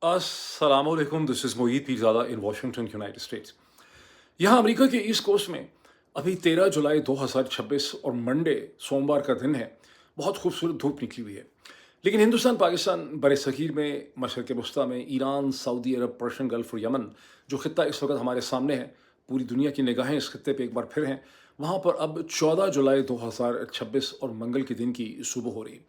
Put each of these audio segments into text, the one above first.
अस्सलामुअलैकुम, this is Moid Pirzada in Washington, United states. यहाँ America के ईस्ट कोस्ट में अभी 13 जुलाई 2026 और मंडे सोमवार का दिन है। बहुत खूबसूरत धूप निकली हुई है। लेकिन हिंदुस्तान, पाकिस्तान, बरसगीर में, मशरक़ वस्ती में, ईरान, सऊदी अरब, पर्शियन गल्फ़ और यमन, जो ख़ित्ता इस वक़्त हमारे सामने है, पूरी दुनिया की निगाहें इस ख़ित्ते पे एक बार फिर हैं। वहाँ पर अब 14 जुलाई 2026 और मंगल के दिन की सुबह हो रही है।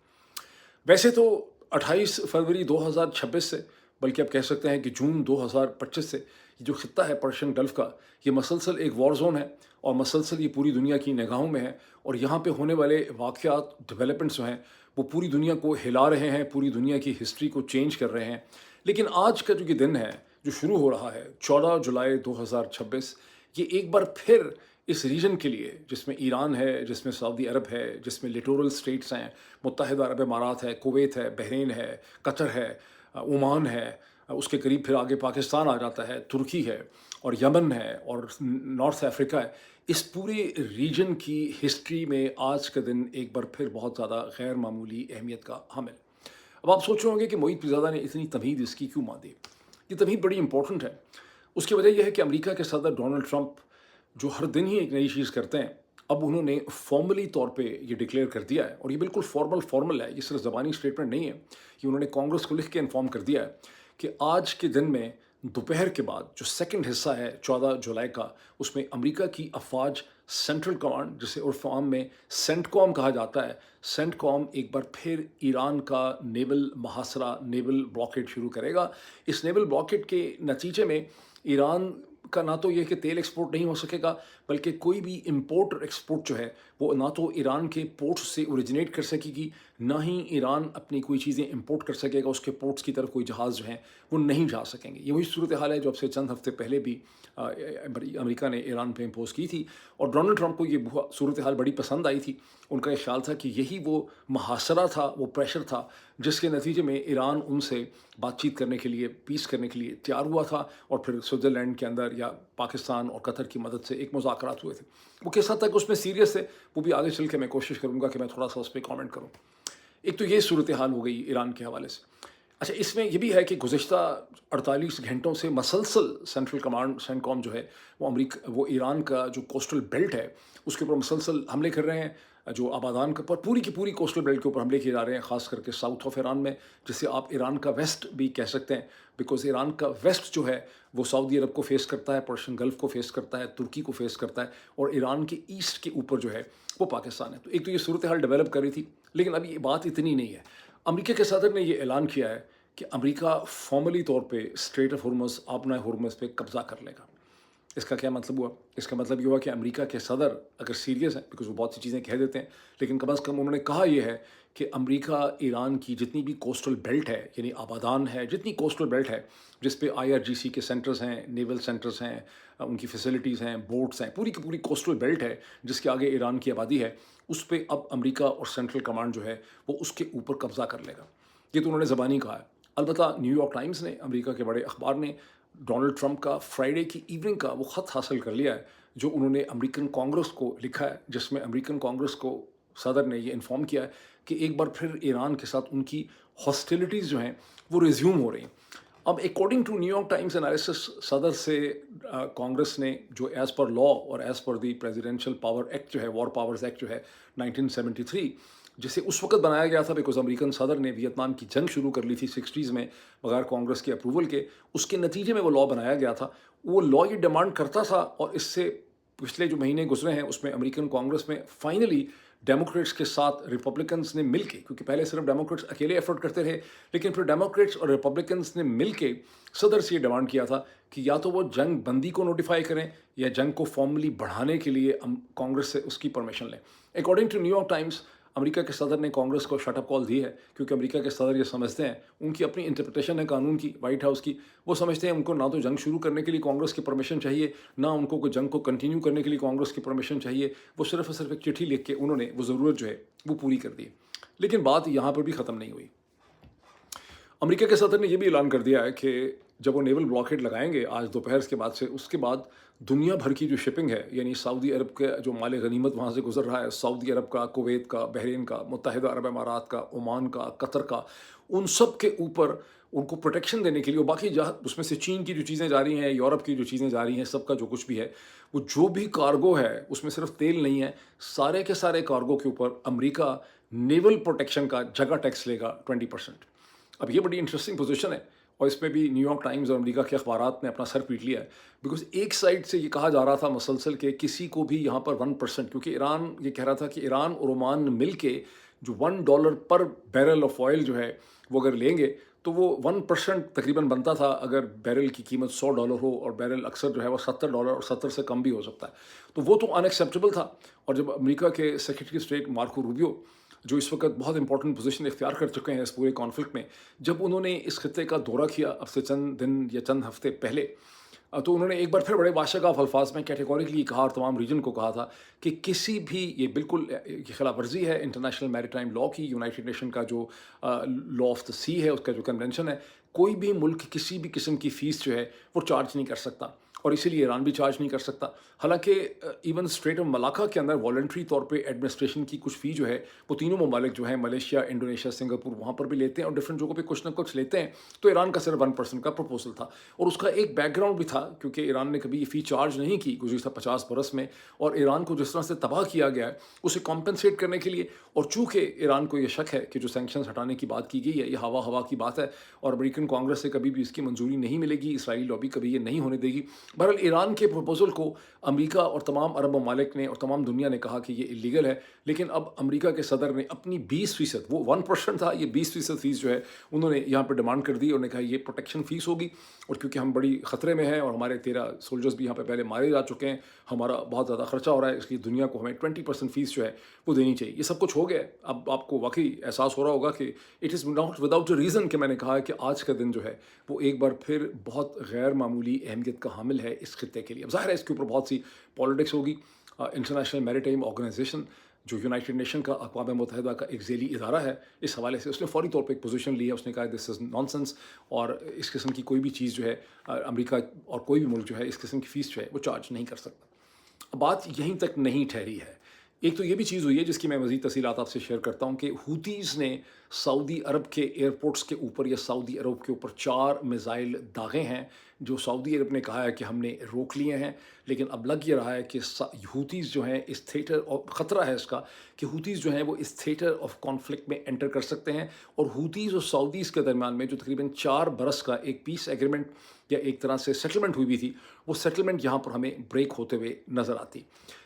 वैसे तो 28 फरवरी 2026 से, बल्कि आप कह सकते हैं कि जून 2025 से, ये जो खित्ता है पर्शियन गल्फ़ का, ये मसलसल एक वॉर ज़ोन है और मसलसल ये पूरी दुनिया की निगाहों में है। और यहाँ पे होने वाले वाक़यात, डेवलपमेंट्स जो हैं, वो पूरी दुनिया को हिला रहे हैं, पूरी दुनिया की हिस्ट्री को चेंज कर रहे हैं। लेकिन आज का जो ये दिन है, जो शुरू हो रहा है 14 जुलाई 2026, ये एक बार फिर इस रीजन के लिए, जिसमें ईरान है, जिसमें सऊदी अरब है, जिसमें लिटोरल स्टेट्स हैं, मुत्तहिदा अरब इमारात है, कुवैत है, बहरीन है, कतर है, ओमान है, उसके करीब फिर आगे पाकिस्तान आ जाता है, तुर्की है और यमन है और नॉर्थ अफ्रीका है। इस पूरे रीजन की हिस्ट्री में आज का दिन एक बार फिर बहुत ज़्यादा गैर मामूली अहमियत का हामिल। अब आप सोच रहे होंगे कि मोईद पीरज़ादा ने इतनी तमहीद इसकी क्यों मार दी। ये तमहीद बड़ी इंपॉर्टेंट है। उसकी वजह यह है कि अमेरिका के सदर डोनाल्ड ट्रंप, जो हर दिन ही एक नई चीज़ करते हैं, अब उन्होंने फॉर्मली तौर पे ये डिक्लेयर कर दिया है। और ये बिल्कुल फॉर्मल है, ये सिर्फ ज़बानी स्टेटमेंट नहीं है। ये उन्होंने कांग्रेस को लिख के इन्फॉर्म कर दिया है कि आज के दिन में दोपहर के बाद जो सेकंड हिस्सा है 14 जुलाई का, उसमें अमेरिका की अफवाज सेंट्रल कमांड, जिसे उर्फ आम में सेंटकॉम कहा जाता है, सेंटकॉम एक बार फिर ईरान का नेवल महासरा, नेवल ब्लॉकेड शुरू करेगा। इस नेवल ब्लॉकेड के नतीजे में ईरान का ना तो ये कि तेल एक्सपोर्ट नहीं हो सकेगा, बल्कि कोई भी इंपोर्ट और एक्सपोर्ट जो है, वो ना तो ईरान के पोर्ट्स से ओरिजिनेट कर सकेगी, ना ही ईरान अपनी कोई चीज़ें इंपोर्ट कर सकेगा। उसके पोर्ट्स की तरफ कोई जहाज़ जो हैं वो नहीं जा सकेंगे। ये वही सूरत हाल है जो अब से चंद हफ्ते पहले भी अमेरिका ने ईरान पे इम्पोज की थी। और डोनाल्ड ट्रंप को ये सूरत हाल बड़ी पसंद आई थी। उनका ये ख्याल था कि यही वो महासरा था, वो प्रेशर था, जिसके नतीजे में ईरान उनसे बातचीत करने के लिए, पीस करने के लिए तैयार हुआ था। और फिर स्विट्ज़रलैंड के अंदर या पाकिस्तान और कतर की मदद से एक मुज़ाकरात हुए थे। वो किस हद तक उसमें सीरियस थे, वो भी आगे चल के मैं कोशिश करूँगा कि मैं थोड़ा सा उस पर कॉमेंट करूँ। एक तो ये सूरत हाल हो गई ईरान के हवाले से। अच्छा, इसमें ये भी है कि गुज़िश्ता 48 घंटों से मसलसल सेंट्रल कमांड, सेंटकॉम जो है, वो ईरान का जो कोस्टल बेल्ट है, उसके ऊपर मसलसल हमले कर रहे हैं। जो आबादान के ऊपर, पूरी की पूरी कोस्टल बेल्ट के ऊपर हमले किए जा रहे हैं, ख़ास करके साउथ ऑफ ईरान में, जिसे आप ईरान का वेस्ट भी कह सकते हैं। बिकॉज ईरान का वेस्ट जो है, वो सऊदी अरब को फेस करता है, पर्शियन गल्फ़ को फेस करता है, तुर्की को फेस करता है, और ईरान के ईस्ट के ऊपर जो है वो पाकिस्तान है। तो एक तो ये सूरत हाल डेवलप कर रही थी। लेकिन अभी ये बात इतनी नहीं है। अमेरिका के सदर ने ये ऐलान किया है कि अमेरिका फॉर्मली तौर पे स्ट्रेट ऑफ हॉर्मुज़, आबना हॉर्मुज़ पे कब्ज़ा कर लेगा। इसका क्या मतलब हुआ? इसका मतलब ये हुआ कि अमेरिका के सदर अगर सीरियस हैं, बिकॉज़ वो बहुत सी चीज़ें कह देते हैं, लेकिन कम अज़ कम उन्होंने कहा ये है कि अमेरिका ईरान की जितनी भी कोस्टल बेल्ट है, यानी आबादान है, जितनी कोस्टल बेल्ट है, जिस पे आईआरजीसी के सेंटर्स हैं, नेवल सेंटर्स हैं, उनकी फैसिलिटीज़ हैं, बोट्स हैं, पूरी की पूरी कोस्टल बेल्ट है, जिसके आगे ईरान की आबादी है, उस पे अब अमेरिका और सेंट्रल कमांड जो है, वो उसके ऊपर कब्ज़ा कर लेगा। ये तो उन्होंने ज़बानी कहा है। अलबत्ता न्यूयॉर्क टाइम्स ने, अमेरिका के बड़े अखबार ने, डोनाल्ड ट्रंप का फ्राइडे की इवनिंग का वो ख़त हासिल कर लिया है, जो उन्होंने अमेरिकन कांग्रेस को लिखा है, जिसमें अमेरिकन कांग्रेस को सदर ने ये इन्फॉर्म किया है कि एक बार फिर ईरान के साथ उनकी हॉस्टिलिटीज़ जो हैं वो रिज्यूम हो रही हैं। अब according to New York Times analysis, सदर से कांग्रेस ने जो एज़ पर लॉ और एज़ पर दी प्रेसिडेंशियल पावर एक्ट जो है, वॉर पावर्स एक्ट जो है 1973, जिसे उस वक्त बनाया गया था बिकॉज अमेरिकन सदर ने वियतनाम की जंग शुरू कर ली थी 60s में बगैर कांग्रेस के अप्रूवल के। उसके नतीजे में वो लॉ बनाया गया था। वो लॉ ये डिमांड करता था, और इससे पिछले जो महीने गुजरे हैं उसमें अमेरिकन कांग्रेस में फाइनली डेमोक्रेट्स के साथ रिपब्लिकन्स ने मिलके, क्योंकि पहले सिर्फ डेमोक्रेट्स अकेले एफर्ट करते रहे, लेकिन फिर डेमोक्रेट्स और रिपब्लिकन्स ने मिलके सदर से ये डिमांड किया था कि या तो वो जंग बंदी को नोटिफाई करें, या जंग को फॉर्मली बढ़ाने के लिए कांग्रेस से उसकी परमिशन लें। According to New York Times, America के सदर ने कांग्रेस को शटअप कॉल दी है, क्योंकि अमेरिका के सदर ये समझते हैं, उनकी अपनी इंटरप्रिटेशन है कानून की, वाइट हाउस की। वो समझते हैं उनको ना तो जंग शुरू करने के लिए कांग्रेस की परमिशन चाहिए, ना उनको कोई जंग को कंटिन्यू करने के लिए कांग्रेस की परमिशन चाहिए। वो सिर्फ और सिर्फ एक चिट्ठी लिख के उन्होंने वो ज़रूरत जो है वो पूरी कर दी। लेकिन बात यहाँ पर भी ख़त्म नहीं हुई। अमेरिका के सदर ने यह भी ऐलान कर दिया है कि जब वो नेवल ब्लॉकेड लगाएंगे आज दोपहर के बाद से, उसके बाद दुनिया भर की जो शिपिंग है, यानी सऊदी अरब के जो माल गनीमत वहाँ से गुजर रहा है, सऊदी अरब का, कुवैत का, बहरीन का, मुत्तहिदा अरब इमारात का, ओमान का, कतर का, उन सब के ऊपर उनको प्रोटेक्शन देने के लिए, और बाकी जहाँ उसमें से चीन की जो चीज़ें जा रही हैं, यूरोप की जो चीज़ें जा रही हैं, सबका जो कुछ भी है, वो जो भी कार्गो है उसमें सिर्फ तेल नहीं है, सारे के सारे कार्गो के ऊपर अमेरिका नेवल प्रोटेक्शन का जगह टैक्स लेगा 20%। अब ये बड़ी इंटरेस्टिंग पोजीशन है, और इसमें भी न्यूयॉर्क टाइम्स और अमेरिका के अखबारात ने अपना सर पीट लिया है, बिकॉज एक साइड से ये कहा जा रहा था मसलसल के किसी को भी यहाँ पर 1%, क्योंकि ईरान ये कह रहा था कि ईरान और ओमान मिल के जो $1 पर बैरल ऑफ ऑयल जो है वो अगर लेंगे तो वो 1% तकरीबन बनता था, अगर बैरल की कीमत $100 हो, और बैरल अक्सर जो है वो $70 और 70 से कम भी हो सकता है, तो वो तो अनएक्सेप्टेबल था। और जब अमेरिका के सेक्रेटरी स्टेट मार्को रूबियो, जो इस वक्त बहुत इंपॉर्टेंट पोजीशन इख्तियार कर चुके हैं इस पूरे कॉन्फ्लिक्ट में, जब उन्होंने इस खत्े का दौरा किया अब से चंद दिन या चंद हफ्ते पहले, तो उन्होंने एक बार फिर बड़े बादशाह अल्फाज में कैटेगोरिकली कहा और तमाम रीजन को कहा था कि किसी भी, ये बिल्कुल ये खिलाफ वर्जी है इंटरनेशनल मैरीटाइम लॉ की, यूनाइटेड नेशन का जो लॉ ऑफ द सी है उसका जो कन्वेंशन है, कोई भी मुल्क किसी भी किस्म की फ़ीस जो है वो चार्ज नहीं कर सकता, और इसीलिए ईरान भी चार्ज नहीं कर सकता। हालांकि इवन स्ट्रेट ऑफ मलाका के अंदर वॉलंटरी तौर पे एडमिनिस्ट्रेशन की कुछ फ़ी जो है वो तीनों ममालिक जो है, मलेशिया, इंडोनेशिया, सिंगापुर, वहाँ पर भी लेते हैं, और डिफरेंट जगहों पे कुछ ना कुछ लेते हैं। तो ईरान का सिर्फ 1% का प्रपोजल था, और उसका एक बैकग्राउंड भी था, क्योंकि ईरान ने कभी ये फ़ी चार्ज नहीं की गुज़श्ता 50 बरस में, और ईरान को जिस तरह से तबाह किया गया है उसे कॉम्पनसेट करने के लिए, और चूँकि ईरान को ये शक है कि जो सैंक्शंस हटाने की बात की गई है ये हवा हवा की बात है, और अमेरिकन कांग्रेस से कभी भी इसकी मंजूरी नहीं मिलेगी, इसराइली लॉबी कभी ये नहीं होने देगी। बहरहाल ईरान के प्रपोजल को अमेरिका और तमाम अरब ममालिक ने और तमाम दुनिया ने कहा कि ये इलीगल है, लेकिन अब अमेरिका के सदर ने अपनी 20%, वो 1% था, ये 20% फ़ीस जो है उन्होंने यहाँ पर डिमांड कर दी, और उन्होंने कहा ये प्रोटेक्शन फ़ीस होगी, और क्योंकि हम बड़ी ख़तरे में हैं और हमारे 13 सोल्जर्स भी यहाँ पे पहले मारे जा चुके हैं, हमारा बहुत ज़्यादा खर्चा हो रहा है, इसलिए दुनिया को हमें 20% फ़ीस जो है वो देनी चाहिए। ये सब कुछ हो गया है। अब आपको वाकई एहसास हो रहा होगा कि it is not without a reason कि मैंने कहा है कि आज का दिन जो है वो एक बार फिर बहुत गैर मामूली अहमियत का हामिल है इस खित्ते के लिए। अब ज़ाहिर है इसके ऊपर बहुत सी पॉलिटिक्स होगी। इंटरनेशनल मैरीटाइम ऑर्गेनाइजेशन जो यूनाइटेड नेशन का, अक़वाम मुत्तहिदा का एक ज़ेली इदारा है, इस हवाले से उसने फ़ौरी तौर पे एक पोजीशन ली है। उसने कहा दिस इज़ नॉनसेंस, और इस किस्म की कोई भी चीज़ जो है अमेरिका और कोई भी मुल्क जो है इस किस्म की फ़ीस जो है वो चार्ज नहीं कर सकता। अब बात यहीं तक नहीं ठहरी है, एक तो ये भी चीज़ हुई है जिसकी मैं मज़ीद तफ़सीलात आपसे शेयर करता हूँ कि हूतीज़ ने सऊदी अरब के एयरपोर्ट्स के ऊपर या सऊदी अरब के ऊपर 4 मिज़ाइल दागे हैं, जो सऊदी अरब ने कहा है कि हमने रोक लिए हैं, लेकिन अब लग ये रहा है कि हूतीज़ जो हैं इस थिएटर, और ख़तरा है इसका कि हूतीज़ जो हैं वो इस थिएटर ऑफ कॉन्फ्लिक्ट में एंटर कर सकते हैं, और हूतीज़ और सऊदीज़ के दरमियान में जो तकरीबन 4 बरस का एक पीस एग्रीमेंट या एक तरह से सेटलमेंट हुई भी थी, वो सेटलमेंट यहाँ पर हमें ब्रेक होते हुए नज़र आती।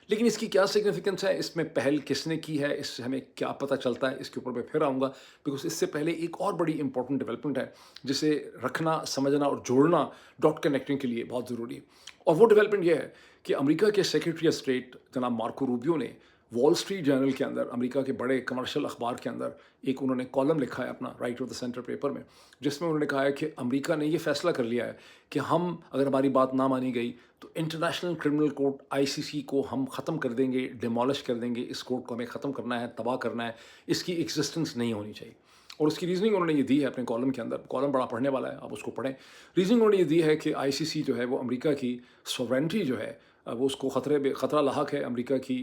लेकिन इसकी क्या सिग्निफिकेंस है, इसमें पहल किसने की है, इससे हमें क्या पता चलता है, इसके ऊपर मैं फिर आऊँगा, बिकॉज इससे पहले एक और बड़ी इंपॉर्टेंट डेवलपमेंट है जिसे रखना, समझना और जोड़ना डॉट कनेक्टिंग के लिए बहुत ज़रूरी है। और वो डेवलपमेंट ये है कि अमेरिका के सेक्रेटरी ऑफ स्टेट जनाब मार्को रूबियो ने वॉल स्ट्रीट जर्नल के अंदर, अमेरिका के बड़े कमर्शियल अखबार के अंदर, एक उन्होंने कॉलम लिखा है अपना right of the centre paper में, जिसमें उन्होंने कहा है कि अमेरिका ने ये फैसला कर लिया है कि हम, अगर हमारी बात ना मानी गई तो इंटरनेशनल क्रिमिनल कोर्ट ICC को हम ख़त्म कर देंगे, डिमोलिश कर देंगे, इस कोर्ट को हमें ख़त्म करना है, तबाह करना है, इसकी एग्जिस्टेंस नहीं होनी चाहिए। और उसकी रीजनिंग उन्होंने ये दी है अपने कॉलम के अंदर, कॉलम बड़ा पढ़ने वाला है, आप उसको पढ़ें। रीजनिंग उन्होंने ये दी है कि ICC जो है वो अमेरिका की सॉवरेंटी जो है वो उसको खतरा लाहक है, अमेरिका की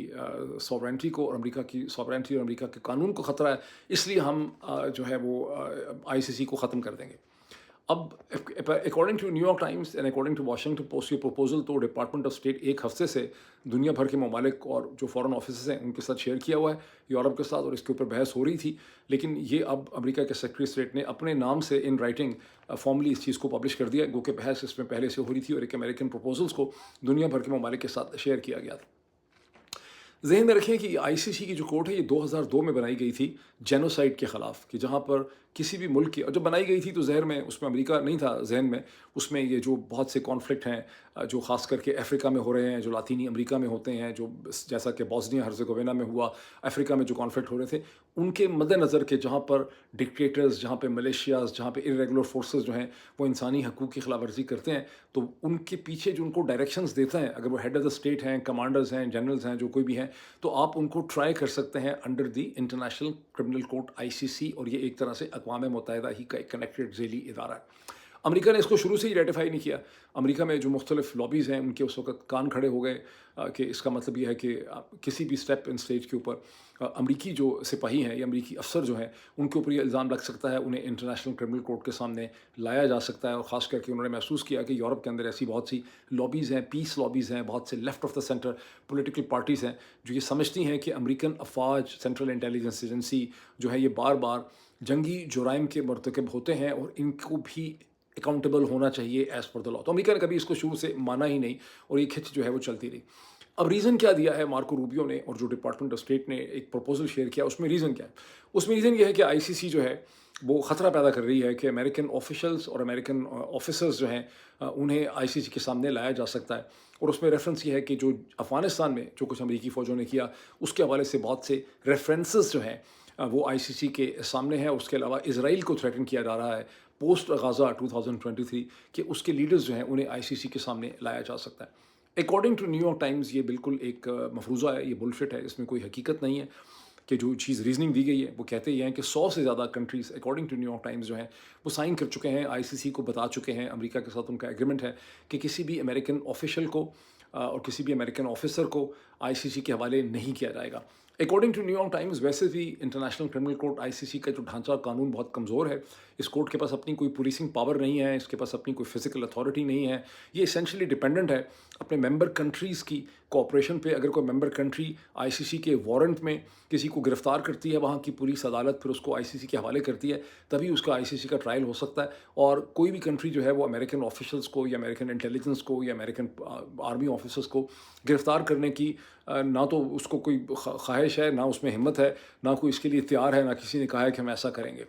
सॉवरेंटी को, और अमेरिका की सॉवरेंटी और अमेरिका के कानून को ख़तरा है, इसलिए हम जो है वो ICC को ख़त्म कर देंगे। अब according to New York Times and according to Washington Post, ये प्रपोजल तो डिपार्टमेंट ऑफ स्टेट एक हफ्ते से दुनिया भर के ममालिक और जो फॉरेन ऑफिस हैं उनके साथ शेयर किया हुआ है, यूरोप के साथ, और इसके ऊपर बहस हो रही थी। लेकिन ये अब अमेरिका के सेक्रेटरी स्टेट ने अपने नाम से इन राइटिंग फॉर्मली इस चीज़ को पब्लिश कर दिया, गो कि बहस इसमें पहले से हो रही थी, और एक अमेरिकन प्रपोजल्स को दुनिया भर के ममालिक के साथ शेयर किया गया था। ज़हन में रखें कि ICC की जो कोर्ट है ये 2002 में बनाई गई थी जेनोसाइड के ख़िलाफ़, कि जहाँ पर किसी भी मुल्क की, और जब बनाई गई थी तो ज़हन में उसमें अमेरिका नहीं था जहन में, उसमें ये जो बहुत से कॉन्फ्लिक्ट हैं जो ख़ास करके अफ्रीका में हो रहे हैं, जो लातीनी अमेरिका में होते हैं, जो जैसा कि बोस्निया हर्ज़ेगोविना में हुआ, अफ्रीका में जो कॉन्फ्लिक्ट हो रहे थे, उनके मद्देनज़र के जहाँ पर डिक्टेटर्स, जहाँ पे मिलिशियाज़, जहाँ पे इर्रेगुलर फोर्सेस जो हैं वो इंसानी हकूक़ की खिलाफ वर्जी करते हैं, तो उनके पीछे जो उनको डायरेक्शंस देता है, अगर वो हेड ऑफ़ द स्टेट हैं, कमांडर्स हैं, जनरल्स हैं, जो कोई भी हैं, तो आप उनको ट्राई कर सकते हैं under the international criminal court ICC, और ये एक तरह से अक़वाम मुत्तहिदा ही का एक कनेक्टेड ज़ेली इदारा है। अमेरिका ने इसको शुरू से ही रेटिफाई नहीं किया। अमेरिका में जो मुख्तलिफ लॉबीज़ हैं उनके उस वक़्त कान खड़े हो गए कि इसका मतलब ये है कि किसी भी स्टेप इन स्टेज के ऊपर अमरीकी जो सिपाही हैं या अमरीकी अफसर जो हैं उनके ऊपर ये इल्ज़ाम लग सकता है, उन्हें इंटरनेशनल क्रिमिनल कोर्ट के सामने लाया जा सकता है। और ख़ास करके उन्होंने महसूस किया कि यूरोप के अंदर ऐसी बहुत सी लॉबीज़ हैं, पीस लॉबीज़ हैं, बहुत से left of the centre political parties हैं जो ये समझती हैं कि अमेरिकन अफवाज, सेंट्रल इंटेलिजेंस एजेंसी जो है ये बार बार जंगी जुराइम के मरतकब होते हैं और इनको भी अकाउंटेबल होना चाहिए एज़ पर द लॉ। तो अमेरिका ने कभी इसको शुरू से माना ही नहीं और ये खिंच जो है वो चलती रही। अब रीज़न क्या दिया है मार्को रूबियो ने और जो डिपार्टमेंट ऑफ स्टेट ने एक प्रपोजल शेयर किया, उसमें रीज़न क्या है? उसमें रीज़न ये है कि आईसीसी जो है वो ख़तरा पैदा कर रही है कि अमेरिकन ऑफिशल्स और अमेरिकन ऑफिसर्स जो हैं उन्हें आईसीसी के सामने लाया जा सकता है। और उसमें रेफरेंस ये है कि जो अफ़गानिस्तान में जो कुछ अमेरिकी फ़ौजों ने किया उसके हवाले से बहुत से रेफरेंसेस जो हैं वो आईसीसी के सामने है। उसके अलावा इसराइल को थ्रेटन किया जा रहा है पोस्ट गाज़ा 2023 कि उसके लीडर्स जो हैं उन्हें आईसीसी के सामने लाया जा सकता है। अकॉर्डिंग टू न्यूयॉर्क टाइम्स ये बिल्कुल एक मफरूज़ा है, ये बुलशिट है, इसमें कोई हकीकत नहीं है कि जो चीज़ रीजनिंग दी गई है। वो कहते ही हैं कि 100 से ज़्यादा countries according to New York Times जो हैं वो साइन कर चुके हैं, आईसीसी को बता चुके हैं, अमेरिका के साथ उनका एग्रीमेंट है कि किसी भी अमेरिकन ऑफिशियल को और किसी भी अमेरिकन ऑफिसर को आईसीसी के हवाले नहीं किया जाएगा। अकॉर्डिंग टू न्यूयॉर्क टाइम्स वैसे भी इंटरनेशनल क्रिमिनल कोर्ट आईसीसी का जो ढांचा कानून बहुत कमज़ोर है। इस कोर्ट के पास अपनी कोई पुलिसिंग पावर नहीं है, इसके पास अपनी कोई फिजिकल अथॉरिटी नहीं है। ये एसेंशियली डिपेंडेंट है अपने मेंबर कंट्रीज़ की कोऑपरेशन पे। अगर कोई मेंबर कंट्री आईसीसी के वारंट में किसी को गिरफ्तार करती है, वहाँ की पुलिस अदालत फिर उसको आईसीसी के हवाले करती है, तभी उसका आईसीसी का ट्रायल हो सकता है। और कोई भी कंट्री जो है वो अमेरिकन ऑफिशल्स को या अमेरिकन इंटेलिजेंस को या अमेरिकन आर्मी ऑफिसर्स को गिरफ्तार करने की ना तो उसको कोई ख्वाहिश है, ना उसमें हिम्मत है, ना कोई इसके लिए तैयार है, ना किसी ने कहा है कि हम ऐसा करेंगे।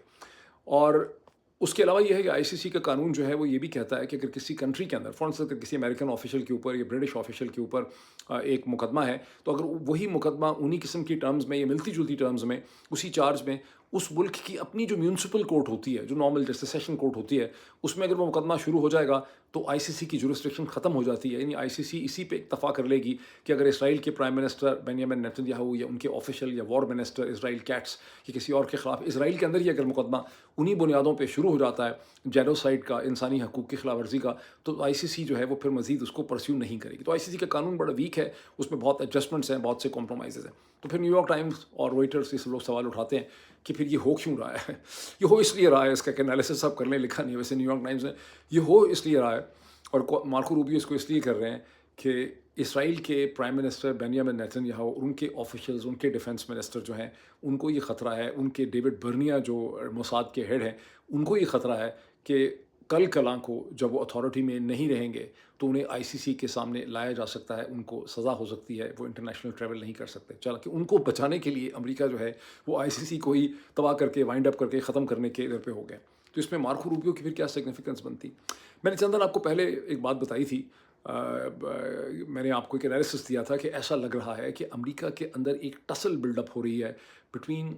और उसके अलावा ये है कि आईसीसी का कानून जो है वो ये भी कहता है कि अगर किसी कंट्री के अंदर फॉर इंस्टेंस किसी अमेरिकन ऑफिशियल के ऊपर या ब्रिटिश ऑफिशियल के ऊपर एक मुकदमा है, तो अगर वही मुकदमा उन्हीं किस्म की टर्म्स में या मिलती जुलती टर्म्स में उसी चार्ज में उस मुल्क की अपनी जो म्यूनसिपल कोर्ट होती है, जो नॉर्मल जैसे सेशन कोर्ट होती है, उसमें अगर वो मुकदमा शुरू हो जाएगा तो आईसीसी की जुरिस्डिक्शन ख़त्म हो जाती है। यानी आईसीसी इसी पे इत्तफाक कर लेगी कि अगर इसराइल के प्राइम मिनिस्टर बेंयामिन नेतन्याहू या उनके ऑफिशियल या वॉर मिनिस्टर इसराइल कैट्स या किसी और के ख़िलाफ़ इसराइल के अंदर ही अगर मुकदमा उन्हीं बुनियादों पे शुरू हो जाता है, जेनोसाइड का, इंसानी हकूक़ की खिलाफ वर्जी का, तो आईसीसी जो है वो फिर मज़ीद उसको परस्यू नहीं करेगी। तो आईसीसी का कानून बड़ा वीक है, उसमें बहुत एडजस्टमेंट्स हैं, बहुत से कॉम्प्रोमाइज़ हैं। तो फिर न्यूयॉर्क टाइम्स और रॉयटर्स से लोग सवाल उठाते हैं कि फिर ये हो क्यों रहा है? ये हो इसलिए रहा है, इसका एनालिसिस आप कर लें, लिखा नहीं है वैसे न्यूयॉर्क टाइम्स ने, ये हो इसलिए रहा है और मार्को रूबियो इसको इसलिए कर रहे हैं कि इसराइल के प्राइम मिनिस्टर बेंयामिन नेतन्याहू और उनके ऑफिशियल्स, उनके डिफेंस मिनिस्टर जो हैं उनको ये ख़तरा है, उनके डेविड बर्निया जो मोसाद के हेड हैं उनको ये ख़तरा है कि कल कलां को जब वो अथॉरिटी में नहीं रहेंगे तो उन्हें आईसीसी के सामने लाया जा सकता है, उनको सज़ा हो सकती है, वो इंटरनेशनल ट्रैवल नहीं कर सकते। चला कि उनको बचाने के लिए अमेरिका जो है वो आईसीसी को ही तबाह करके वाइंड अप करके ख़त्म करने के इधर पे हो गए। तो इसमें मार्को रूबियो की फिर क्या सिग्निफिकेंस बनती? मैंने चंदन आपको पहले एक बात बताई थी, मैंने आपको एक एनालिसिस दिया था कि ऐसा लग रहा है कि अमेरिका के अंदर एक टसल बिल्डअप हो रही है बिटवीन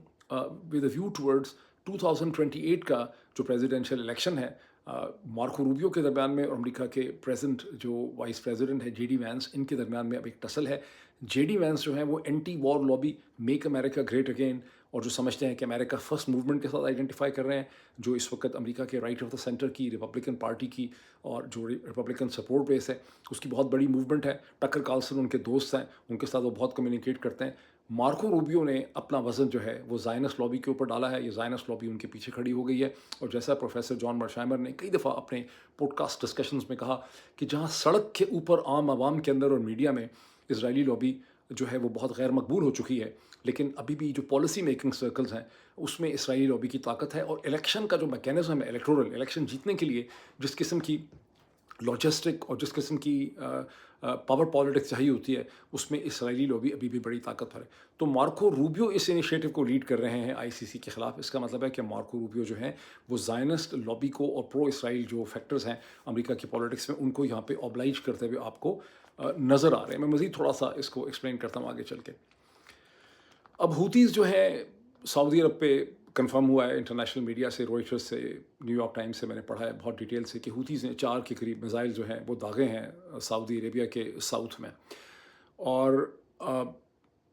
विद व्यू टूवर्ड्स 2028 का जो प्रेसिडेंशियल इलेक्शन है मार्को रूबियो के दरमियान में और अमेरिका के प्रेजेंट जो वाइस प्रेसिडेंट है जेडी वैंस, इनके दरमियान में अब एक टसल है। जेडी वैंस जो है वो anti war lobby, make America great again और जो समझते हैं कि अमेरिका फर्स्ट मूवमेंट के साथ आइडेंटिफाई कर रहे हैं, जो इस वक्त अमेरिका के राइट ऑफ द सेंटर की रिपब्लिकन पार्टी की और जो रिपब्लिकन सपोर्ट बेस है उसकी बहुत बड़ी मूवमेंट है। टकर कार्लसन उनके दोस्त हैं, उनके साथ वो बहुत कम्युनिकेट करते हैं। मार्को रूबियो ने अपना वज़न जो है वो ज़ायनिस्ट लॉबी के ऊपर डाला है, ये ज़ायनिस्ट लॉबी उनके पीछे खड़ी हो गई है। और जैसा प्रोफेसर जॉन मर्शाइमर ने कई दफ़ा अपने पॉडकास्ट डिस्कशंस में कहा कि जहाँ सड़क के ऊपर आम आवाम के अंदर और मीडिया में इजरायली लॉबी जो है वो बहुत गैर मकबूल हो चुकी है, लेकिन अभी भी जो पॉलिसी मेकिंग सर्कल्स हैं उसमें इसराइली लॉबी की ताकत है। और इलेक्शन का जो मैकेनिज्म है, इलेक्टोरल इलेक्शन जीतने के लिए जिस किस्म की लॉजिस्टिक और जिस किस्म की पावर पॉलिटिक्स चाहिए होती है, उसमें इसराइली लॉबी अभी भी बड़ी ताकतवर है। तो मार्को रूबियो इस इनिशिएटिव को लीड कर रहे हैं आईसीसी के ख़िलाफ़। इसका मतलब है कि मार्को रूबियो जो हैं वो ज़ायनिस्ट लॉबी को और प्रो इसराइल जो फैक्टर्स हैं अमेरिका की पॉलिटिक्स में, उनको यहाँ पे ऑब्लाइज करते हुए आपको नज़र आ रहे हैं। मैं मज़ीद थोड़ा सा इसको एक्सप्लेन करता हूँ आगे चल के। अब हूतीज़ जो है सऊदी अरब पे कंफर्म हुआ है इंटरनेशनल मीडिया से, रॉयटर्स से, न्यूयॉर्क टाइम्स से मैंने पढ़ा है बहुत डिटेल से कि हूतीज़ ने 4 के करीब मिसाइल जो हैं वो दागे हैं सऊदी अरेबिया के साउथ में। और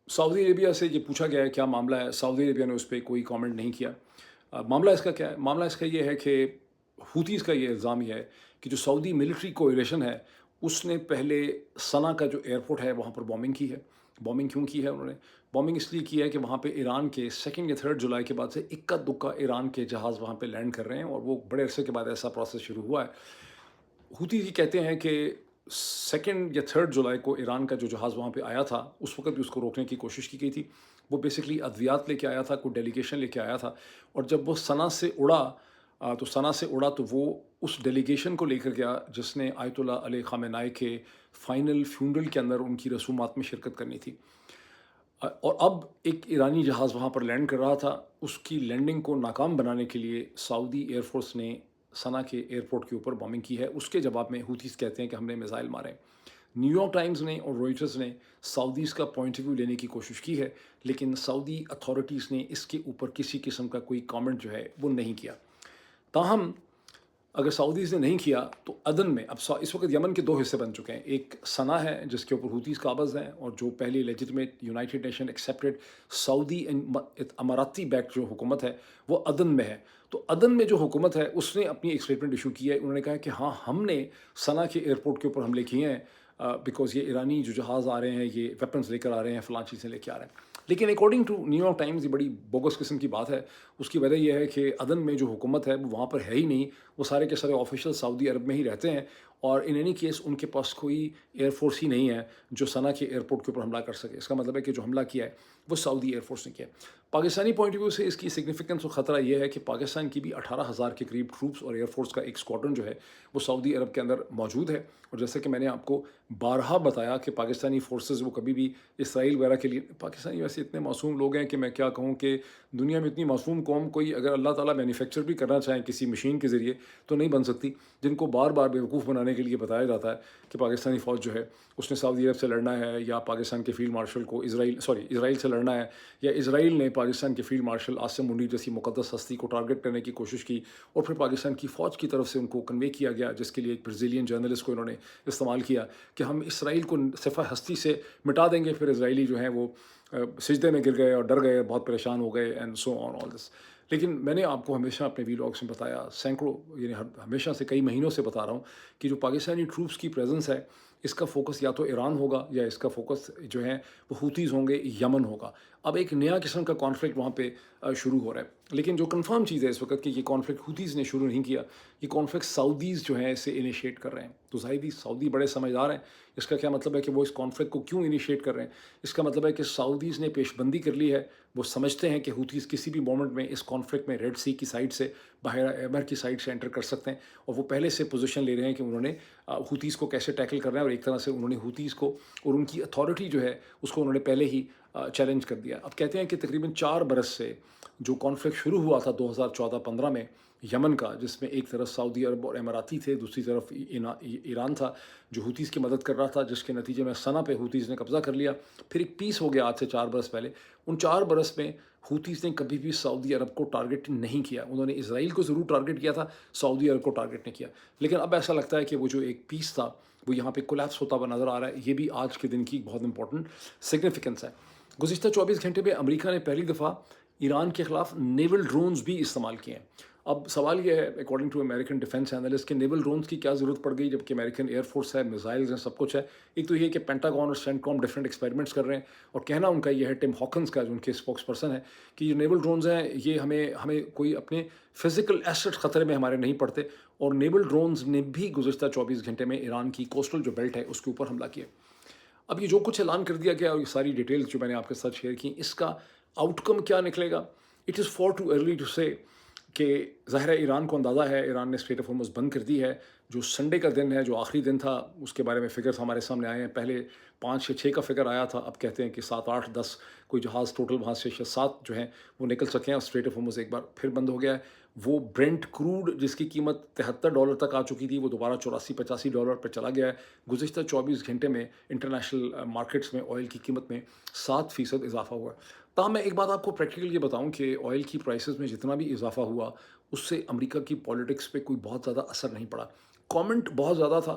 सऊदी अरेबिया से ये पूछा गया है क्या मामला है, सऊदी अरेबिया ने उस पर कोई कमेंट नहीं किया। मामला इसका क्या है? मामला इसका ये है कि हुतीज़ का ये इल्ज़ाम ये है कि जो सऊदी मिलिट्री कोएलिशन है, उसने पहले सना का जो एयरपोर्ट है वहाँ पर बॉम्बिंग की है। बॉम्बिंग क्यों की है उन्होंने? बॉम्बिंग इसलिए की है कि वहाँ पे ईरान के 2 या 3 जुलाई के बाद से इक्का-दुक्का ईरान के जहाज़ वहाँ पे लैंड कर रहे हैं और वो बड़े अरसे के बाद ऐसा प्रोसेस शुरू हुआ है। हुती ये कहते हैं कि 2 या 3 जुलाई को ईरान का जो जहाज़ वहाँ पे आया था, उस वक़्त भी उसको रोकने की कोशिश की गई थी। वो बेसिकली अद्वियात लेके आया था, कोई डेलीगेशन लेके आया था और जब वो सना से उड़ा तो सना से उड़ा तो वो उस डेलीगेशन को लेकर गया जिसने आयतुल्लाह अली ख़ामेनेई के फाइनल फ्यूनरल के अंदर उनकी रसूमात में शिरकत करनी थी। और अब एक ईरानी जहाज़ वहाँ पर लैंड कर रहा था, उसकी लैंडिंग को नाकाम बनाने के लिए सऊदी एयरफोर्स ने सना के एयरपोर्ट के ऊपर बॉम्बिंग की है। उसके जवाब में हुतीज़ कहते हैं कि हमने मिसाइल मारे। न्यूयॉर्क टाइम्स ने और रॉयटर्स ने सऊदीज़ का पॉइंट ऑफ व्यू लेने की कोशिश की है, लेकिन सऊदी अथॉरिटीज़ ने इसके ऊपर किसी किस्म का कोई कमेंट जो है वो नहीं किया। ताहम अगर सऊदीज़ ने नहीं किया तो अदन में अब इस वक्त यमन के 2 हिस्से बन चुके हैं। एक सना है जिसके ऊपर हुतीज़ काबिज़ हैं और जो पहली legitimate United Nation accepted Saudi अमाराती बैक्ड जो हुकूमत है वो अदन में है। तो अदन में जो हुकूमत है उसने अपनी एक स्टेटमेंट इशू की है। उन्होंने कहा कि हाँ, हमने सना के एयरपोर्ट के ऊपर हमले किए हैं बिकॉज़ ये ईरानी जो जहाज़ आ रहे हैं ये वेपन्स लेकर आ रहे हैं, फ़लाँ चीज़ें लेके आ रहे हैं। लेकिन अकॉर्डिंग टू न्यूयॉर्क टाइम्स ये बड़ी बोगस किस्म की बात है। उसकी वजह यह है कि अदन में जो हुकूमत है वो वहाँ पर है ही नहीं। वो सारे के सारे ऑफिशियल सऊदी अरब में ही रहते हैं और इन एनी केस उनके पास कोई एयरफोर्स ही नहीं है जो सना के एयरपोर्ट के ऊपर हमला कर सके। इसका मतलब है कि जो हमला किया है वो सऊदी एयरफोर्स ने किया है। पाकिस्तानी पॉइंट ऑफ व्यू से इसकी सिग्निफिकेंस और ख़तरा ये है कि पाकिस्तान की भी 18,000 के करीब ट्रूप्स और एयरफोर्स का एक स्क्वाड्रन जो है वो सऊदी अरब के अंदर मौजूद है। और जैसे कि मैंने आपको बारहा बताया कि पाकिस्तानी फोर्सेस वो कभी भी इसराइल वगैरह के लिए, पाकिस्तानी वैसे इतने मासूम लोग हैं कि मैं क्या कहूँ कि दुनिया में इतनी मासूम कौम कोई अगर अल्लाह ताला मैन्युफैक्चर भी करना चाहें किसी मशीन के ज़रिए तो नहीं बन सकती, जिनको बार बार बेवकूफ़ बनाने के लिए बताया जाता है कि पाकिस्तानी फ़ौज जो है उसने सऊदी अरब से लड़ना है या पाकिस्तान के फील्ड मार्शल को इसराइल से लड़ना है या इसराइल ने पाकिस्तान के फील्ड मार्शल आसिम मुनीर जैसी मुक़द्दस हस्ती को टारगेट करने की कोशिश की और फिर पाकिस्तान की फ़ौज की तरफ से उनको कन्वे किया गया, जिसके लिए एक ब्राज़ीलियन जर्नलिस्ट को इन्होंने इस्तेमाल किया कि हम इसराइल को सिफ़ा हस्ती से मिटा देंगे। फिर इसराइली जो हैं वो सिजदे में गिर गए और डर गए, बहुत परेशान हो गए and so on all this. लेकिन मैंने आपको हमेशा अपने वीलॉग्स में बताया, सैकड़ों यानी हमेशा से कई महीनों से बता रहा हूँ कि जो पाकिस्तानी ट्रूप्स की प्रेजेंस है इसका फोकस या तो ईरान होगा या इसका फोकस जो है वो हुतीज़ होंगे, यमन होगा। अब एक नया किस्म का कॉन्फ्लिक्ट वहाँ पे शुरू हो रहा है। लेकिन जो कंफर्म चीज़ है इस वक्त कि ये कॉन्फ्लिक्ट हुतीज़ ने शुरू नहीं किया, ये कॉन्फ्लिक्ट सऊदीज़ जो है इसे इनिशिएट कर रहे हैं। तो ज़ाहिर सऊदी बड़े समझदार हैं। इसका क्या मतलब है कि वो इस कॉन्फ्लिक्ट को क्यों इनिशिएट कर रहे हैं? इसका मतलब है कि सऊदीज़ ने पेशबंदी कर ली है। वो समझते हैं कि हुतीज़ किसी भी मोमेंट में इस कॉन्फ्लिक्ट में रेड सी की साइड से, बहरा एहमर की साइड से एंटर कर सकते हैं और वो पहले से पोजीशन ले रहे हैं कि उन्होंने हुतीज़ को कैसे टैकल करना है और एक तरह से उन्होंने हुतीज़ को और उनकी अथॉरिटी जो है उसको उन्होंने पहले ही चैलेंज कर दिया। अब कहते हैं कि तकरीबन 4 बरस से जो कॉन्फ्लिक्ट शुरू हुआ था 2014-15 में यमन का, जिसमें एक तरफ सऊदी अरब और अमाराती थे, दूसरी तरफ ईरान था जो हुतीज़ की मदद कर रहा था, जिसके नतीजे में सना पे हुतीज़ ने कब्ज़ा कर लिया। फिर एक पीस हो गया आज से 4 बरस पहले। उन 4 बरस में हुतीज़ ने कभी भी सऊदी अरब को टारगेट नहीं किया। उन्होंने इसराइल को ज़रूर टारगेट किया था, सऊदी अरब को टारगेट नहीं किया। लेकिन अब ऐसा लगता है कि वो जो एक पीस था वो यहाँ पे कोलैप्स होता हुआ नज़र आ रहा है। ये भी आज के दिन की बहुत इंपॉर्टेंट सिग्निफिकेंस है। गुज़िश्ता 24 घंटे में अमेरिका ने पहली दफ़ा ईरान के ख़िलाफ़ नेवल ड्रोन्स भी इस्तेमाल किए हैं। अब सवाल ये है according to American defence analyst कि नेवल ड्रोन्स की क्या ज़रूरत पड़ गई जबकि अमेरिकन एयरफोर्स है, मिसाइल्स हैं, सब कुछ है। एक तो ये कि पेंटागन और सेंटकॉम डिफरेंट एक्सपेरिमेंट्स कर रहे हैं और कहना उनका ये है, टिम हॉकिंस का जो उनके स्पोक्स पर्सन है, कि ये नेवल ड्रोन्स हैं ये हमें कोई अपने फिजिकल एसेट्स ख़तरे में हमारे नहीं पड़ते। और नेवल ड्रोन्स ने भी गुज़िश्ता 24 घंटे में ईरान की कोस्टल जो बेल्ट है उसके ऊपर हमला किया। अब ये जो कुछ ऐलान कर दिया गया और ये सारी डिटेल्स जो मैंने आपके साथ शेयर की, इसका आउटकम क्या निकलेगा, it is far too early to say कि ज़ाहिर है ईरान को अंदाज़ा है, ईरान ने स्ट्रेट ऑफ हॉर्मुज़ बंद कर दी है। जो संडे का दिन है, जो आखिरी दिन था, उसके बारे में फ़िगर्स हमारे सामने आए हैं। पहले 5 या 6 का फ़िगर आया था, अब कहते हैं कि 7, 8, 10 कोई जहाज़ टोटल वहाँ से 7 जो हैं वो निकल सके हैं और स्ट्रेट ऑफ हॉर्मुज़ एक बार फिर बंद हो गया है। वो ब्रेंट क्रूड जिसकी कीमत $73 तक आ चुकी थी, वो दोबारा $84-85 पर चला गया है। गुज़िश्ता 24 घंटे में इंटरनेशनल मार्केट्स में ऑयल की कीमत में 7% इजाफा हुआ है। ताहम मैं एक बात आपको प्रैक्टिकल ये बताऊं कि ऑयल की प्राइसेस में जितना भी इजाफा हुआ उससे अमेरिका की पॉलिटिक्स पे कोई बहुत ज़्यादा असर नहीं पड़ा। कमेंट बहुत ज़्यादा था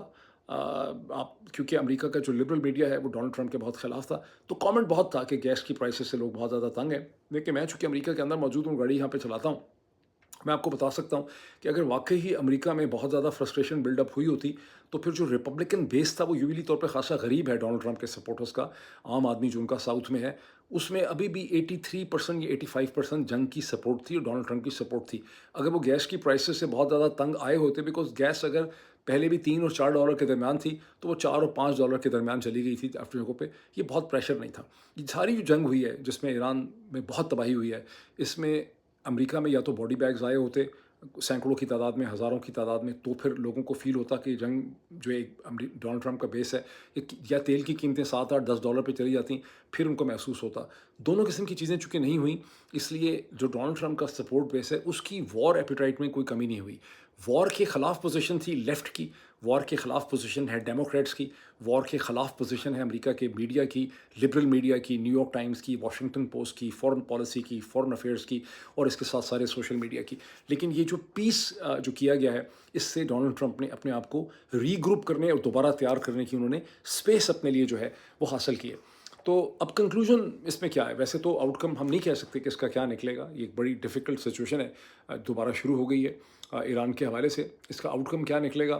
आप क्योंकि अमेरिका का जो लिबरल मीडिया है वो डोनाल्ड ट्रंप के बहुत ख़िलाफ़ था, तो कमेंट बहुत था कि गैस की प्राइसेस से लोग बहुत ज़्यादा तंग हैं। लेकिन मैं चूँकि अमेरिका के अंदर मौजूद हूँ, गाड़ी यहाँ पे चलाता हूँ میں آپ کو بتا سکتا ہوں کہ اگر واقعی ہی امریکہ میں بہت زیادہ فرسٹریشن بلڈ اپ ہوئی ہوتی تو پھر جو ریپبلکن بیس تھا وہ یوزلی طور پہ خاصا غریب ہے ڈونلڈ ٹرمپ کے سپورٹرز کا، عام آدمی جو ان کا ساؤتھ میں ہے، اس میں ابھی بھی 83% یا 85% جنگ کی سپورٹ تھی اور ڈونلڈ ٹرمپ کی سپورٹ تھی۔ اگر وہ گیس کی پرائسز سے بہت زیادہ تنگ آئے ہوتے، بیکاز گیس اگر پہلے بھی $3 اور $4 کے درمیان تھی تو وہ $4 اور $5 کے درمیان چلی گئی تھی اپنی جگہوں پہ، یہ بہت پریشر نہیں تھا۔ یہ ساری جو جنگ ہوئی ہے جس میں ایران میں بہت تباہی ہوئی ہے، اس میں امریکہ میں یا تو باڈی بیگز آئے ہوتے سینکڑوں کی تعداد میں، ہزاروں کی تعداد میں، تو پھر لوگوں کو فیل ہوتا کہ جنگ جو ایک ڈونلڈ ٹرمپ کا بیس ہے، یا تیل کی قیمتیں $7 8 10 پہ چلی جاتی، پھر ان کو محسوس ہوتا۔ دونوں قسم کی چیزیں چونکہ نہیں ہوئیں، اس لیے جو ڈونلڈ ٹرمپ کا سپورٹ بیس ہے اس کی وار ایپیٹائٹ میں کوئی کمی نہیں ہوئی۔ وار کے خلاف پوزیشن تھی لیفٹ کی، وار کے خلاف پوزیشن ہے ڈیموکریٹس کی، وار کے خلاف پوزیشن ہے امریکہ کے میڈیا کی، لبرل میڈیا کی، نیو یارک ٹائمز کی، واشنگٹن پوسٹ کی، فورن پالیسی کی، فورن افیئرس کی، اور اس کے ساتھ سارے سوشل میڈیا کی۔ لیکن یہ جو پیس جو کیا گیا ہے، اس سے ڈونلڈ ٹرمپ نے اپنے آپ کو ری گروپ کرنے اور دوبارہ تیار کرنے کی انہوں نے اسپیس اپنے لیے جو ہے وہ حاصل کی ہے۔ تو اب کنکلوژن اس میں کیا ہے؟ ویسے تو آؤٹ کم ہم نہیں کہہ سکتے کہ اس کا کیا نکلے گا، یہ ایک بڑی ڈیفیکلٹ سچویشن ہے، دوبارہ شروع ہو گئی ہے ایران کے حوالے سے۔ اس کا آؤٹ کم کیا نکلے گا؟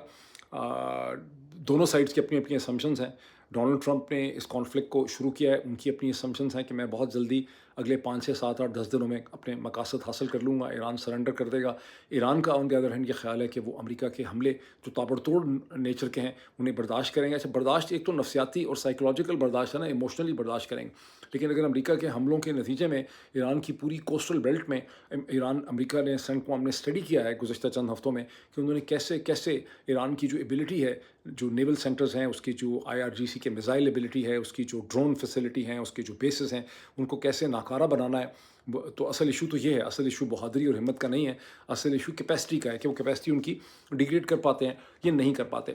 دونوں سائڈس کی اپنی اپنی اسمپشنز ہیں۔ ڈونلڈ ٹرمپ نے اس کانفلکٹ کو شروع کیا ہے، ان کی اپنی اسمپشنز ہیں کہ میں بہت جلدی اگلے 5 6 7 8 10 دنوں میں اپنے مقاصد حاصل کر لوں گا، ایران سرنڈر کر دے گا۔ ایران کا آن دی ادر ہینڈ یہ خیال ہے کہ وہ امریکہ کے حملے جو تابڑ توڑ نیچر کے ہیں انہیں برداشت کریں گے۔ اچھا، برداشت ایک تو نفسیاتی اور سائیکولوجیکل برداشت ہے نا، ایموشنلی برداشت کریں گے، لیکن اگر امریکہ کے حملوں کے نتیجے میں ایران کی پوری کوسٹل بیلٹ میں امریکہ نے سینٹکوم نے اسٹڈی کیا ہے گزشتہ چند ہفتوں میں کہ انہوں نے کیسے ایران کی جو ایبلٹی ہے، جو نیول سینٹرز ہیں، اس کی جو IRGC کے میزائل ایبلٹی ہے، اس کی جو ڈرون فیسلٹی ہیں، اس کے جو بیسز ہیں، ان کو کیسے ناکارہ بنانا ہے۔ تو اصل ایشو تو یہ ہے، اصل ایشو بہادری اور ہمت کا نہیں ہے، اصل ایشو کیپیسٹی کا ہے کہ وہ کیپیسٹی ان کی ڈیگریڈ کر پاتے ہیں یہ نہیں کر پاتے۔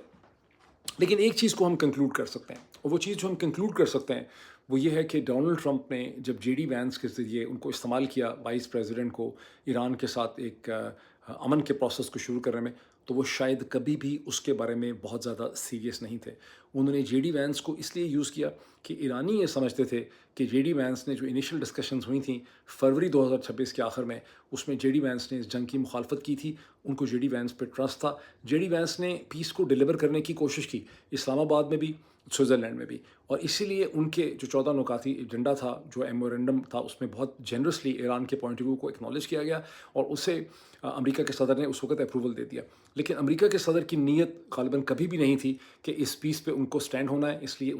لیکن ایک چیز کو ہم کنکلوڈ کر سکتے ہیں، اور وہ چیز جو ہم کنکلوڈ کر سکتے ہیں وہ یہ ہے کہ ڈونلڈ ٹرمپ نے جب JD وینس کے ذریعے ان کو استعمال کیا وائس پریزیڈنٹ کو ایران کے ساتھ ایک امن کے پروسیس کو شروع کرنے میں، تو وہ شاید کبھی بھی اس کے بارے میں بہت زیادہ سیریس نہیں تھے۔ انہوں نے JD وینس کو اس لیے یوز کیا کہ ایرانی یہ سمجھتے تھے کہ JD وینس نے جو انیشل ڈسکشنز ہوئی تھیں فروری 2026 کے آخر میں، اس میں JD وینس نے اس جنگ کی مخالفت کی تھی، ان کو JD وینس پہ ٹرسٹ تھا۔ JD وینس نے پیس کو ڈیلیور کرنے کی کوشش کی، اسلام آباد میں بھی، سوئٹزرلینڈ میں بھی، اور اسی لیے ان کے جو 14 نکاتی ایجنڈا تھا، جو میمورنڈم تھا، اس میں بہت جنرسلی ایران کے پوائنٹ آف ویو کو ایکنالج کیا گیا اور اسے امریکہ کے صدر نے اس وقت اپروول دے دیا۔ لیکن امریکہ کے صدر کی نیت غالباً کبھی بھی نہیں تھی کہ اس پیس پہ ان کو سٹینڈ ہونا ہے، اس لیے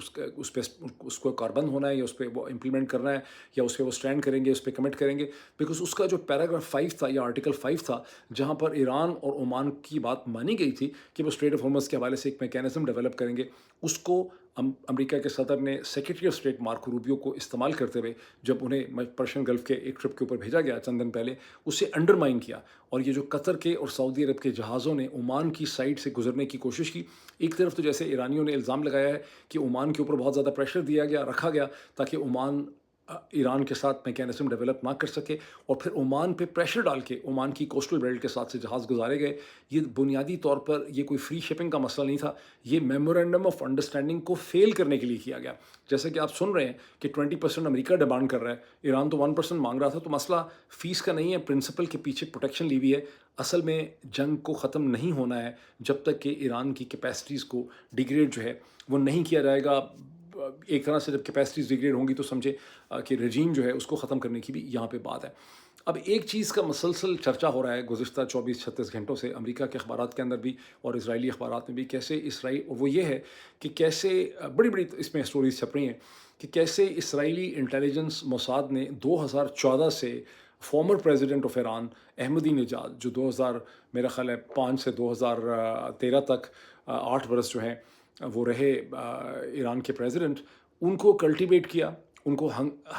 اس کو کاربند ہونا ہے یا اس پہ وہ امپلیمنٹ کرنا ہے یا اس پہ وہ سٹینڈ کریں گے، اس پہ کمٹ کریں گے، بیکاز اس کا جو پیراگراف 5 تھا یا آرٹیکل 5 تھا، جہاں پر ایران اور عمان کی بات مانی گئی تھی کہ وہ اسٹریٹ آف ہارمز کے حوالے سے ایک میکینزم ڈیولپ کریں گے، اس کو امریکہ کے صدر نے secretary of state Marco Rubio کو استعمال کرتے ہوئے جب انہیں پرشین گلف کے ایک ٹرپ کے اوپر بھیجا گیا چند دن پہلے، اسے انڈرمائن کیا، اور یہ جو قطر کے اور سعودی عرب کے جہازوں نے عمان کی سائڈ سے گزرنے کی کوشش کی، ایک طرف تو جیسے ایرانیوں نے الزام لگایا ہے کہ عمان کے اوپر بہت زیادہ پریشر دیا گیا، رکھا گیا تاکہ عمان ایران کے ساتھ میکینزم ڈیولپ نہ کر سکے، اور پھر عمان پہ پریشر ڈال کے عمان کی کوسٹل بیلٹ کے ساتھ سے جہاز گزارے گئے۔ یہ بنیادی طور پر یہ کوئی فری شپنگ کا مسئلہ نہیں تھا، یہ میمورنڈم آف انڈرسٹینڈنگ کو فیل کرنے کے لیے کیا گیا۔ جیسے کہ آپ سن رہے ہیں کہ 20% امریکہ ڈیمانڈ کر رہا ہے، ایران تو 1% مانگ رہا تھا، تو مسئلہ فیس کا نہیں ہے، پرنسپل کے پیچھے پروٹیکشن لی ہوئی ہے۔ اصل میں جنگ کو ختم نہیں ہونا ہے جب تک کہ ایران کی کیپیسٹیز کو ڈیگریڈ جو ہے وہ نہیں کیا جائے گا۔ ایک طرح سے جب کیپیسٹیز ڈیگریڈ ہوں گی تو سمجھے کہ رجیم جو ہے اس کو ختم کرنے کی بھی یہاں پہ بات ہے۔ اب ایک چیز کا مسلسل چرچا ہو رہا ہے گزشتہ 24 36 گھنٹوں سے امریکہ کے اخبارات کے اندر بھی اور اسرائیلی اخبارات میں بھی، کیسے اسرائیل، اور وہ یہ ہے کہ کیسے بڑی بڑی اس میں اسٹوریز چھپ رہی ہیں کہ کیسے اسرائیلی انٹیلیجنس موساد نے 2014 سے فارمر پریزیڈنٹ آف ایران احمدی نژاد، جو 2000 میرا خیال ہے 5 سے 2013 تک 8 برس جو ہیں وہ رہے ایران کے پریزیڈنٹ، ان کو کلٹیویٹ کیا، ان کو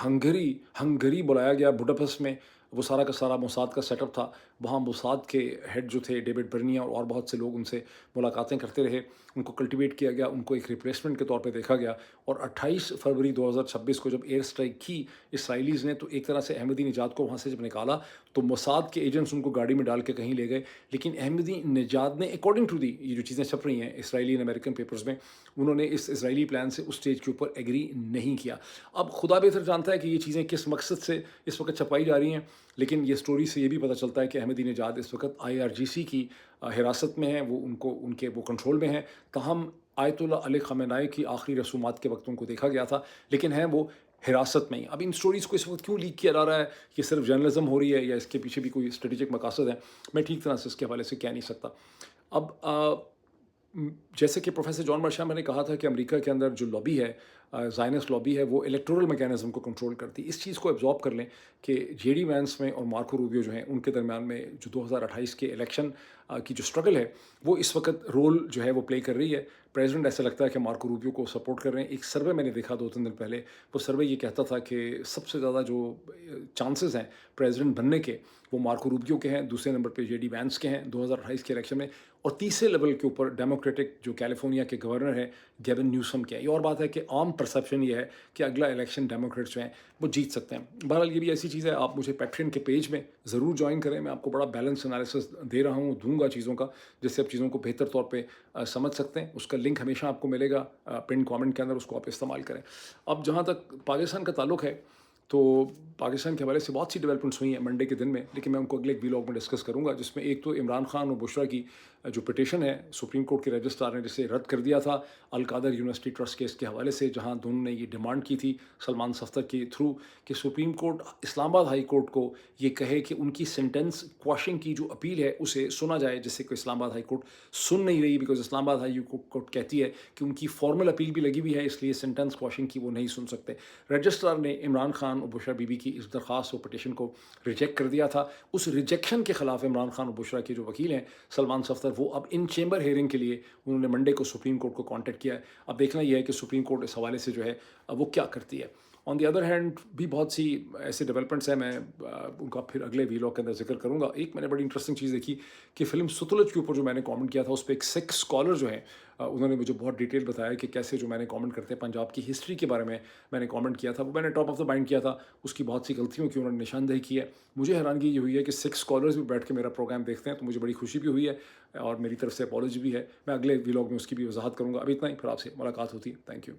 ہنگری بلایا گیا بڈاپسٹ میں، وہ سارا کا سارا موساد کا سیٹ اپ تھا، وہاں موساد کے ہیڈ جو تھے ڈیوڈ برنیا اور بہت سے لوگ ان سے ملاقاتیں کرتے رہے، ان کو کلٹیویٹ کیا گیا، ان کو ایک ریپلیسمنٹ کے طور پہ دیکھا گیا، اور 28 فروری 2026 کو جب ایئر اسٹرائک کی اسرائیلیز نے، تو ایک طرح سے احمدی نژاد کو وہاں سے جب نکالا تو موساد کے ایجنٹس ان کو گاڑی میں ڈال کے کہیں لے گئے، لیکن احمدی نژاد نے اکارڈنگ ٹو دی یہ جو چیزیں چھپ رہی ہیں اسرائیلی اور امریکن پیپرز میں، انہوں نے اس اسرائیلی پلان سے اس اسٹیج کے اوپر ایگری نہیں کیا۔ اب خدا بہتر جانتا ہے کہ یہ چیزیں کس مقصد سے اس وقت چھپائی جا رہی ہیں، لیکن یہ سٹوری سے یہ بھی پتہ چلتا ہے کہ अहमदी निजाद इस वक्त IRGC की हिरासत में हैं, वो उनके वो कंट्रोल में हैं। ताहम आयतुल्लाह अली ख़amenei की आखिरी रसूमात के वक्त उनको देखा गया था, लेकिन हैं वो हिरासत में ही। अब इन स्टोरीज़ को इस वक्त क्यों लीक किया जा रहा है, ये सिर्फ जर्नलिज्म हो रही है या इसके पीछे भी कोई स्ट्रेटेजिक मकासद है, मैं ठीक तरह से इसके हवाले से कह नहीं सकता। अब जैसे कि प्रोफेसर जॉन मर्शम ने कहा था कि अमेरिका के अंदर जो लॉबी है, ज़ायनिस्ट लॉबी है, वो इलेक्टोरल मैकेनिज्म को कंट्रोल करती है। इस चीज़ को एब्जॉर्ब कर लें कि JD वैंस में और मार्को रूबियो जो हैं उनके दरमियान में जो 2028 के इलेक्शन की जो स्ट्रगल है, वो इस वक्त रोल जो है वो प्ले कर रही है। प्रेसिडेंट ऐसा लगता है कि मार्को रूबियो को सपोर्ट कर रहे हैं। एक सर्वे मैंने देखा 2-3 दिन पहले, वो सर्वे ये कहता था कि सबसे ज़्यादा जो चांसेस हैं प्रेसिडेंट बनने के, वो मार्को रूबियो के हैं, दूसरे नंबर पे JD वैंस के हैं 2028 के इलेक्शन में, और तीसरे लेवल के ऊपर डेमोक्रेटिक जो कैलिफोर्निया के गवर्नर हैं गेविन न्यूसम के हैं। ये और बात है कि आम परसेप्शन ये है कि अगला इलेक्शन डेमोक्रेट्स जो हैं वो जीत सकते हैं। बहरहाल ये भी ऐसी चीज़ है, आप मुझे पैट्रियन के पेज में ज़रूर ज्वाइन करें, मैं आपको बड़ा बैलेंस एनालिसिस दे रहा हूँ, दूंगा चीज़ों का, जिससे आप चीज़ों को बेहतर तौर पे समझ सकते हैं। उसका लिंक हमेशा आपको मिलेगा पिन कमेंट के अंदर, उसको आप इस्तेमाल करें। अब जहाँ तक पाकिस्तान का ताल्लुक़ है, तो पाकिस्तान के हवाले से बहुत सी डेवलपमेंट्स हुई हैं मंडे के दिन में, लेकिन मैं उनको अगले एक व्लॉग में डिस्कस करूंगा, जिसमें एक तो इमरान खान और बुशरा की जो पिटीशन है सुप्रीम कोर्ट के रजिस्ट्रार ने जिसे रद्द कर दिया था अल कादर यूनिवर्सिटी ट्रस्ट केस के हवाले से, जहां दोनों ने ये डिमांड की थी सलमान सफ्तर के थ्रू कि supreme court Islamabad high court को ये कहे कि उनकी सेंटेंस क्वाशिंग की जो अपील है उसे सुना जाए, जिससे कि इस्लामाबाद हाई कोर्ट सुन नहीं रही, बिकॉज इस्लामाबाद हाई कोर्ट कहती है कि उनकी फॉर्मल अपील भी लगी हुई है, इसलिए सेंटेंस क्वाशिंग की वो नहीं सुन सकते। रजिस्ट्रार ने इमरान खान और बुशरा बीबी की इस दरख्वास्त और पटिशन को रिजेक्ट कर दिया था। उस रिजेक्शन के खिलाफ इमरान खान और बुशरा के जो वकील हैं सलमान सफ्तर, वो अब इन चेंबर हेयरिंग के लिए उन्होंने मंडे को सुप्रीम कोर्ट को कांटेक्ट किया है। अब देखना यह है कि सुप्रीम कोर्ट इस हवाले से जो है वो क्या करती है। ऑन द अदर हैंड भी बहुत सी ऐसे डेवलपमेंट्स हैं, मैं उनका फिर अगले वीलॉग के अंदर जिक्र करूंगा। एक मैंने बड़ी इंटरेस्टिंग चीज़ देखी कि फिल्म सतलुज के ऊपर जो मैंने कमेंट किया था, उस पर एक सिख स्कॉलर जो है उन्होंने मुझे बहुत डिटेल बताया कि कैसे जो मैंने कमेंट करते हैं पंजाब की हिस्ट्री के बारे में मैंने कमेंट किया था, वो मैंने टॉप ऑफ द माइंड किया था, उसकी बहुत सी गलतियों की उन्होंने निशानदेही की है। मुझे हैरानगी ये हुई है कि सिख स्कॉलर्स भी बैठ के मेरा प्रोग्राम देखते हैं, तो मुझे बड़ी खुशी भी हुई है और मेरी तरफ से अपॉलॉजी भी है। मैं अगले व्लॉग में उसकी भी वजाहत करूँगा। अभी इतना ही, फिर आपसे मुलाकात होती है। Thank you.